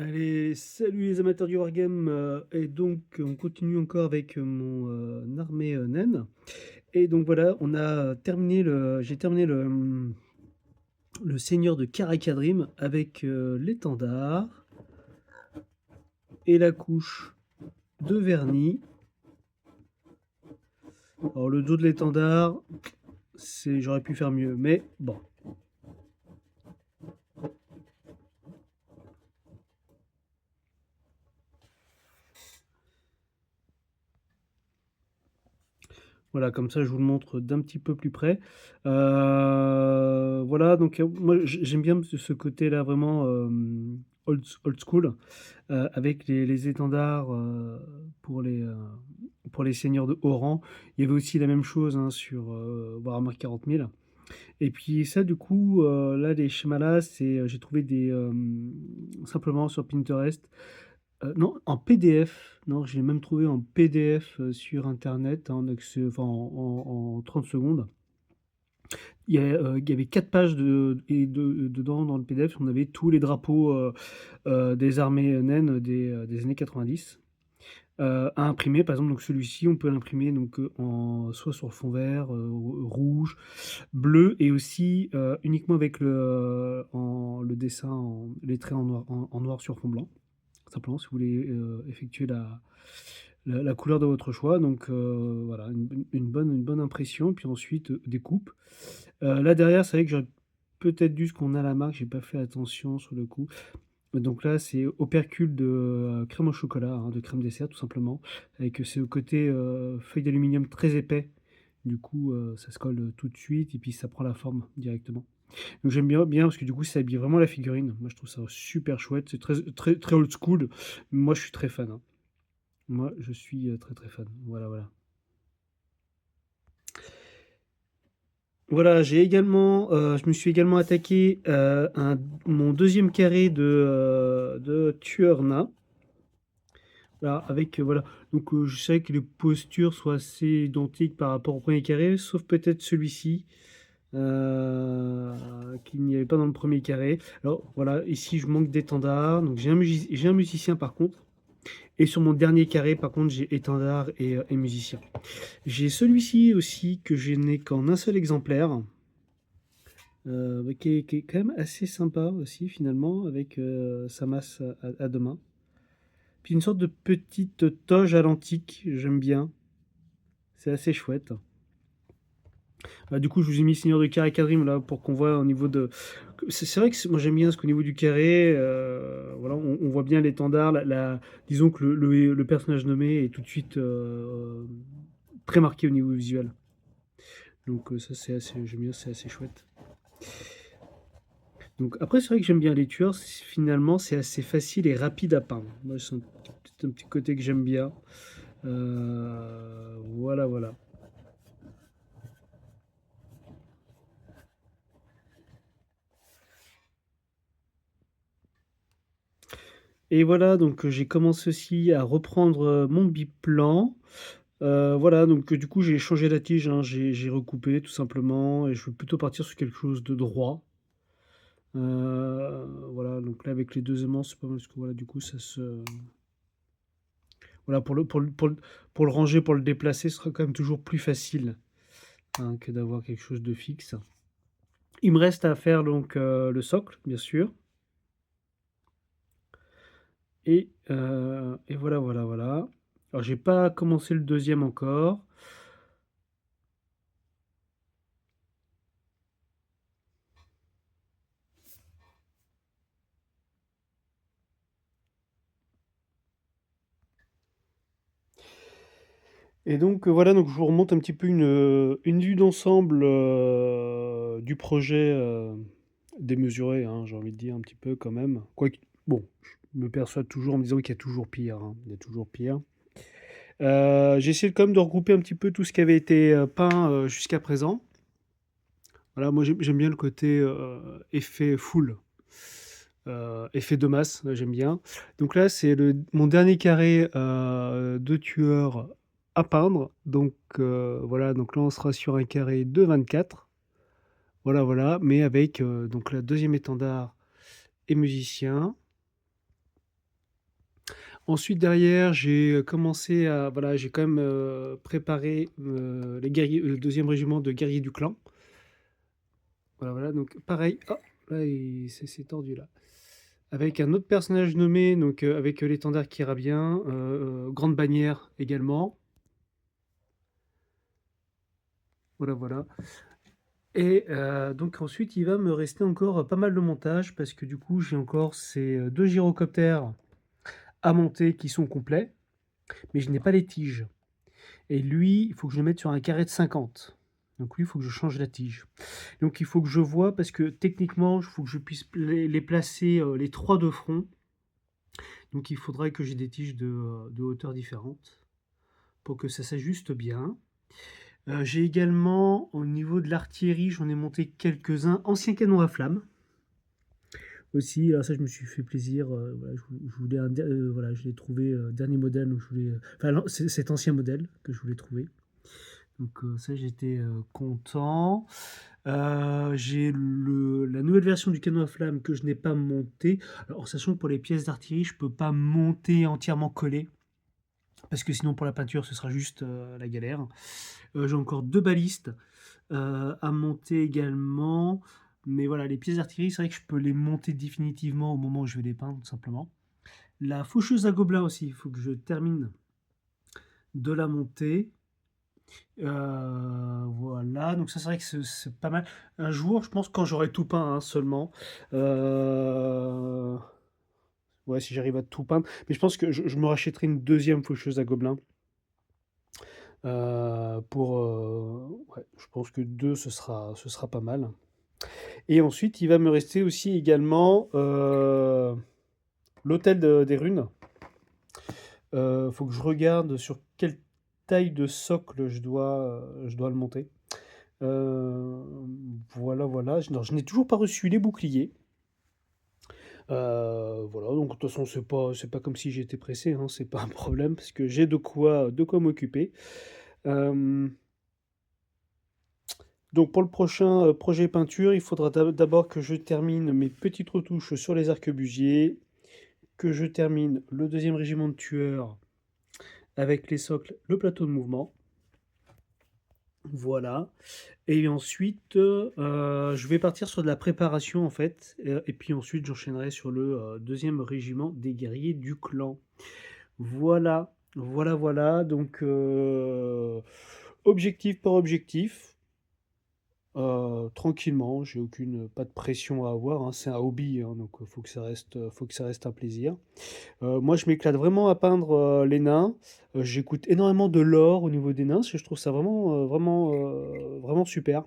Allez, salut les amateurs du wargame, et donc on continue encore avec mon armée naine. Et donc voilà, j'ai terminé le seigneur de Karakadrim avec l'étendard et la couche de vernis. Alors le dos de l'étendard, j'aurais pu faire mieux, mais bon. Voilà, comme ça je vous le montre d'un petit peu plus près. Voilà, donc moi j'aime bien ce côté-là vraiment old school, avec les étendards pour les seigneurs de haut rang. Il y avait aussi la même chose hein, sur Warhammer 40 000. Et puis ça, du coup, là, les schémas-là, j'ai trouvé simplement sur Pinterest. Non, en PDF. Non, j'ai même trouvé en PDF sur Internet, en, enfin, en 30 secondes. Il y avait 4 pages dedans dans le PDF. On avait tous les drapeaux des armées naines des années 90 à imprimer. Par exemple, donc celui-ci, on peut l'imprimer donc soit sur le fond vert, rouge, bleu, et aussi uniquement avec le dessin, les traits en noir sur fond blanc. Simplement, si vous voulez effectuer la couleur de votre choix. Donc voilà, une bonne impression. Puis ensuite, découpe. Là derrière, c'est vrai que j'aurais peut-être dû, ce qu'on a la marque, j'ai pas fait attention sur le coup. Donc là, c'est opercule de crème au chocolat, hein, de crème dessert tout simplement, avec c'est au côté feuille d'aluminium très épais. Du coup, ça se colle tout de suite et puis ça prend la forme directement. Donc j'aime bien parce que du coup, ça habille vraiment la figurine. Moi, je trouve ça super chouette. C'est très old school. Moi, je suis très fan, hein. Moi, je suis très fan. Voilà, voilà. Voilà, je me suis également attaqué mon deuxième carré de tueur nain. Voilà, avec voilà. Donc je sais que les postures sont assez identiques par rapport au premier carré, sauf peut-être celui-ci qu'il n'y avait pas dans le premier carré. Alors voilà, ici je manque d'étendard, donc j'ai un musicien par contre. Et sur mon dernier carré, par contre, j'ai étendard et musicien. J'ai celui-ci aussi que je n'ai qu'en un seul exemplaire, qui est quand même assez sympa aussi finalement, avec sa masse à deux mains. Puis une sorte de petite toge à l'antique, j'aime bien. C'est assez chouette. Du coup, je vous ai mis Seigneur de Carré Quadrim là pour qu'on voit au niveau de. C'est vrai que moi j'aime bien parce qu'au niveau du carré, voilà, on voit bien l'étendard. Disons que le personnage nommé est tout de suite très marqué au niveau visuel. Donc ça j'aime bien, c'est assez chouette. Donc après, c'est vrai que j'aime bien les tueurs. Finalement, c'est assez facile et rapide à peindre. Moi, c'est un petit côté que j'aime bien. Voilà, voilà. Et voilà, donc j'ai commencé aussi à reprendre mon biplan. Voilà, donc du coup, j'ai changé la tige, hein, j'ai recoupé tout simplement, et je veux plutôt partir sur quelque chose de droit. Voilà, donc là, avec les deux aimants, c'est pas mal, parce que voilà, du coup, ça se. Voilà, pour le ranger, pour le déplacer, ce sera quand même toujours plus facile hein, que d'avoir quelque chose de fixe. Il me reste à faire donc le socle, bien sûr. Et voilà, voilà, voilà. Alors, j'ai pas commencé le deuxième encore. Et donc voilà, donc je vous remonte un petit peu une vue d'ensemble du projet démesuré, hein, j'ai envie de dire un petit peu quand même. Quoique, bon, je me persuade toujours en me disant qu'il y a toujours pire, hein, il y a toujours pire. J'ai essayé quand même de regrouper un petit peu tout ce qui avait été peint jusqu'à présent. Voilà, moi j'aime bien le côté effet full, effet de masse, j'aime bien. Donc là, c'est mon dernier carré de tueur à peindre. Donc voilà, donc là on sera sur un carré de 24. Voilà, voilà, mais avec donc la deuxième étendard et musicien. Ensuite derrière, j'ai commencé à voilà, j'ai quand même, préparé, les guerriers le 2e régiment de guerriers du clan. Voilà, voilà, donc pareil, oh, là il c'est tordu là. Avec un autre personnage nommé, donc avec, l'étendard qui ira bien, grande bannière également. Voilà, voilà. Et donc ensuite, il va me rester encore pas mal de montage parce que du coup, j'ai encore ces, 2 gyrocoptères à monter qui sont complets, mais je n'ai pas les tiges. Et lui, il faut que je le mette sur un carré de 50. Donc lui, il faut que je change la tige. Donc il faut que je vois parce que techniquement, il faut que je puisse les placer, les 3 de front. Donc il faudrait que j'ai des tiges de hauteur différentes pour que ça s'ajuste bien. J'ai également, au niveau de l'artillerie, j'en ai monté quelques-uns. Anciens canons à flammes aussi. Alors ça, je me suis fait plaisir. Voilà, je voulais voilà, je l'ai trouvé dernier modèle. Donc je voulais, enfin, non, c'est cet ancien modèle que je voulais trouver. Donc ça, j'étais content. J'ai la nouvelle version du canon à flamme que je n'ai pas monté. Alors, en sachant que pour les pièces d'artillerie, je peux pas monter entièrement collé. Parce que sinon, pour la peinture, ce sera juste la galère. J'ai encore 2 balistes à monter également. Mais voilà, les pièces d'artillerie, c'est vrai que je peux les monter définitivement au moment où je vais les peindre, tout simplement. La faucheuse à gobelins aussi, il faut que je termine de la monter. Voilà, donc ça c'est vrai que c'est pas mal. Un jour, je pense quand j'aurai tout peint hein, seulement. Ouais, si j'arrive à tout peindre. Mais je pense que je me rachèterai une deuxième faucheuse à gobelins. Ouais, je pense que deux, ce sera pas mal. Et ensuite, il va me rester aussi également l'hôtel des runes. Faut que je regarde sur quelle taille de socle je dois le monter. Euh, voilà, voilà. Alors, je n'ai toujours pas reçu les boucliers. Voilà, donc de toute façon, c'est pas comme si j'étais pressé, hein, c'est pas un problème parce que j'ai de quoi m'occuper. Euh, donc pour le prochain projet peinture, il faudra d'abord que je termine mes petites retouches sur les arquebusiers, que je termine le 2e régiment de tueurs avec les socles, le plateau de mouvement. Voilà. Et ensuite, je vais partir sur de la préparation en fait, et puis ensuite j'enchaînerai sur le 2e régiment des guerriers du clan. Voilà, voilà, voilà. Donc objectif par objectif. Tranquillement, j'ai pas de pression à avoir, hein, c'est un hobby, hein, donc faut que ça reste un plaisir. Moi, je m'éclate vraiment à peindre les nains. J'écoute énormément de lore au niveau des nains, parce que je trouve ça vraiment super.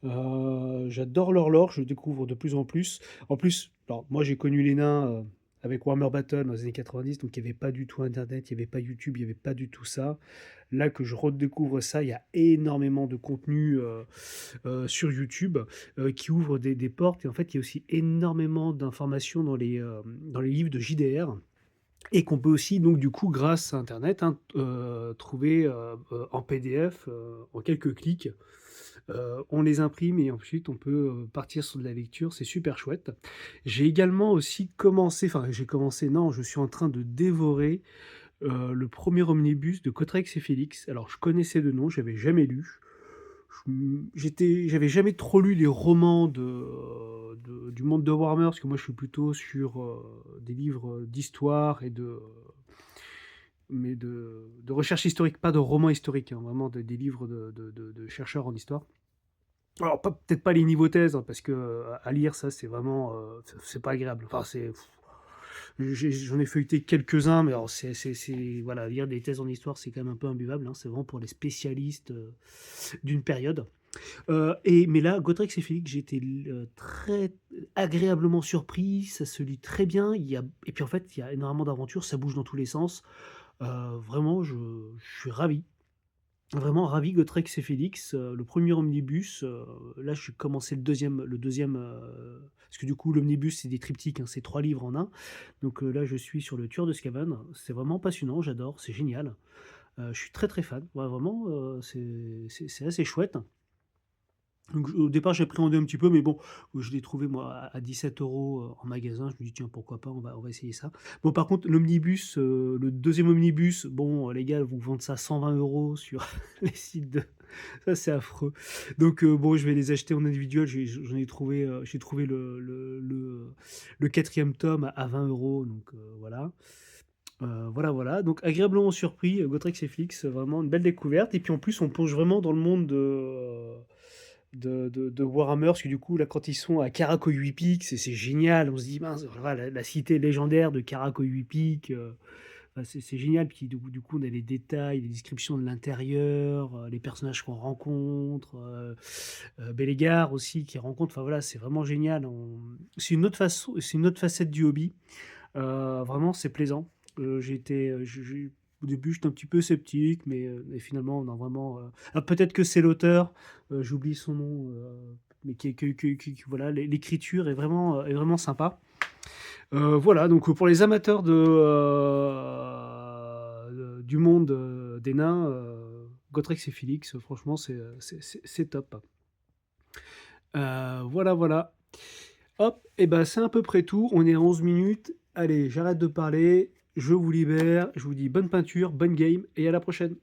J'adore leur lore, je découvre de plus en plus. En plus, alors, moi j'ai connu les nains avec Warhammer Battle dans les années 90, donc il n'y avait pas du tout Internet, il n'y avait pas YouTube, il n'y avait pas du tout ça. Là que je redécouvre ça, il y a énormément de contenu sur YouTube qui ouvre des portes. Et en fait, il y a aussi énormément d'informations dans les livres de JDR. Et qu'on peut aussi, donc du coup, grâce à Internet, hein, trouver en PDF en quelques clics. On les imprime et ensuite on peut partir sur de la lecture, c'est super chouette. J'ai également aussi commencé, enfin j'ai commencé, non, je suis en train de dévorer le premier omnibus de Cotrex et Félix. Alors je connaissais de nom, j'avais jamais lu. J'avais jamais trop lu les romans du monde de Warhammer, parce que moi je suis plutôt sur des livres d'histoire et de recherche historique, pas de romans historiques, hein, vraiment des livres de chercheurs en histoire. Alors peut-être pas les niveaux thèses, hein, parce que à lire ça c'est vraiment c'est pas agréable. Enfin j'en ai feuilleté quelques-uns, mais alors voilà, lire des thèses en histoire c'est quand même un peu imbuvable, hein, c'est vraiment pour les spécialistes d'une période. Mais là, Gotrek et Félix, j'ai été très agréablement surpris, ça se lit très bien, et puis en fait il y a énormément d'aventures, ça bouge dans tous les sens. Vraiment, je suis ravi. Vraiment ravi, Gotrek et Félix, le premier omnibus, là je suis commencé le deuxième, parce que du coup l'omnibus c'est des triptyques, hein, c'est 3 livres en un. Donc là je suis sur le Tueur de Skaven, c'est vraiment passionnant, j'adore, c'est génial. Je suis très très fan, ouais, vraiment, c'est assez chouette. Donc au départ, j'appréhendais un petit peu, mais bon, je l'ai trouvé moi à 17 € en magasin. Je me dis: «Tiens, pourquoi pas, on va essayer ça». Bon, par contre, l'omnibus, le deuxième omnibus, bon, les gars vous vendent ça 120 € sur les sites de ça, c'est affreux. Donc bon, je vais les acheter en individuel. J'ai trouvé le 4e tome à 20 €, donc voilà. Voilà, donc agréablement surpris, Gotrek FX, vraiment une belle découverte et puis en plus on plonge vraiment dans le monde de Warhammer, parce que du coup là quand ils sont à Karakoyuipik, c'est génial, on se dit: «Mince, voilà la cité légendaire de Karakoyuipik», enfin c'est génial, puis du coup on a les détails, les descriptions de l'intérieur, les personnages qu'on rencontre, Bellegarde aussi qui rencontre, enfin voilà, c'est vraiment génial. C'est une autre facette du hobby. Vraiment, c'est plaisant. Au début, j'étais un petit peu sceptique, mais finalement, non, vraiment. Alors peut-être que c'est l'auteur, j'oublie son nom, mais voilà, l'écriture est vraiment sympa. Voilà, donc pour les amateurs du monde des nains, Gotrek et Félix, franchement, c'est top. Voilà. Hop, et ben c'est à peu près tout. On est à 11 minutes. Allez, j'arrête de parler. Je vous libère. Je vous dis bonne peinture, bonne game et à la prochaine.